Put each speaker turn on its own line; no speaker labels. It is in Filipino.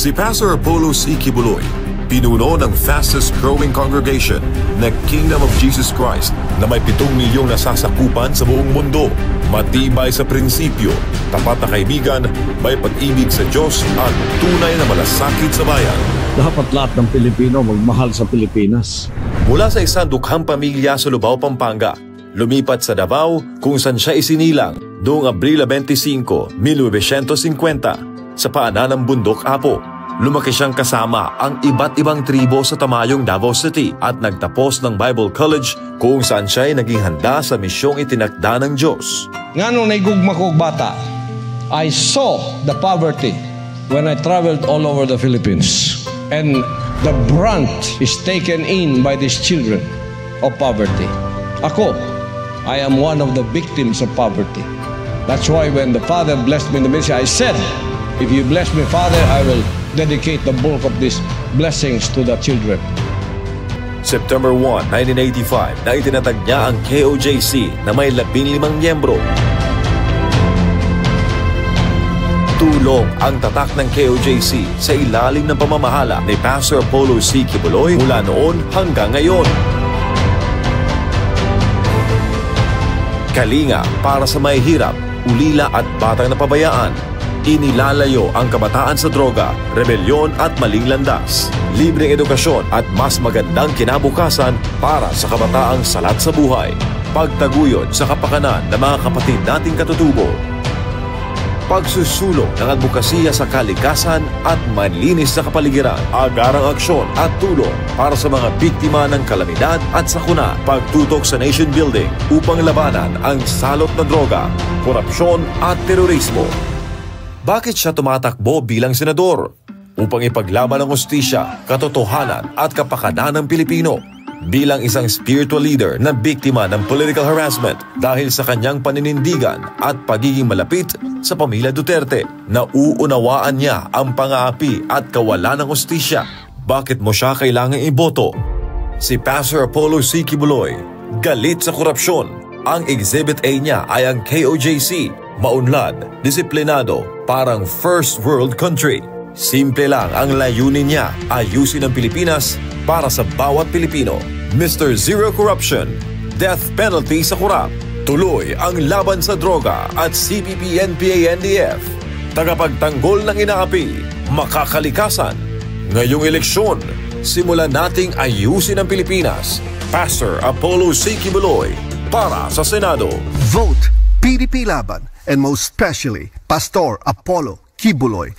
Si Pastor Apollo C. Kibuloy, pinuno ng fastest growing congregation na Kingdom of Jesus Christ na may 7 milyong nasasakupan sa buong mundo. Matibay sa prinsipyo, tapat na kaibigan, may pag-ibig sa Diyos at tunay na malasakit sa bayan.
Dapat lahat ng Pilipino magmahal sa Pilipinas.
Mula sa isang dukhang pamilya sa Lubao, Pampanga, lumipat sa Davao kung saan siya isinilang noong Abril 25, 1950 sa paanan ng bundok Apo. Lumaki siyang kasama ang iba't ibang tribo sa Tamayong, Davao City at nagtapos ng Bible College kung saan siya ay naging handa sa misyong itinakda ng Diyos.
Nga nung naigugma ko bata, I saw the poverty when I traveled all over the Philippines. And the brunt is taken in by these children of poverty. Ako, I am one of the victims of poverty. That's why when the Father blessed me in the ministry, I said, if you bless me, Father, I will dedicate the bulk of these blessings to the children.
September 1, 1985 na itinatag niya ang KOJC na may 15 miyembro. Tulong ang tatak ng KOJC sa ilalim ng pamamahala ni Pastor Apollo C. Kibuloy mula noon hanggang ngayon. Kalinga para sa mahihirap, ulila at batang napabayaan. Inilalayo ang kabataan sa droga, rebelyon at maling landas. Libreng edukasyon at mas magandang kinabukasan para sa kabataang salat sa buhay. Pagtaguyod sa kapakanan ng mga kapatid nating katutubo. Pagsusulong ng advokasya sa kalikasan at malinis na kapaligiran. Agarang aksyon at tulong para sa mga biktima ng kalamidad at sakuna. Pagtutok sa nation building upang labanan ang salot na droga, korupsyon at terorismo. Bakit siya tumatakbo bilang senador? Upang ipaglaban ang hustisya, katotohanan at kapakanan ng Pilipino. Bilang isang spiritual leader na biktima ng political harassment dahil sa kanyang paninindigan at pagiging malapit sa pamilya Duterte, nauunawaan niya ang pang-aapi at kawalan ng hustisya. Bakit mo siya kailangang iboto? Si Pastor Apollo C. Kibuloy, galit sa korupsyon. Ang Exhibit A niya ay ang KOJC, maunlad, disiplinado, parang first world country. Simple lang ang layunin niya, ayusin ang Pilipinas para sa bawat Pilipino. Mr. Zero Corruption, death penalty sa korap. Tuloy ang laban sa droga at CPP-NPA-NDF. Tagapagtanggol ng inaapi, makakalikasan. Ngayong eleksyon, simulan nating ayusin ang Pilipinas. Pastor Apollo C. Kibuloy, para sa Senado.
Vote PDP Laban, and most especially Pastor Apollo Kibuloy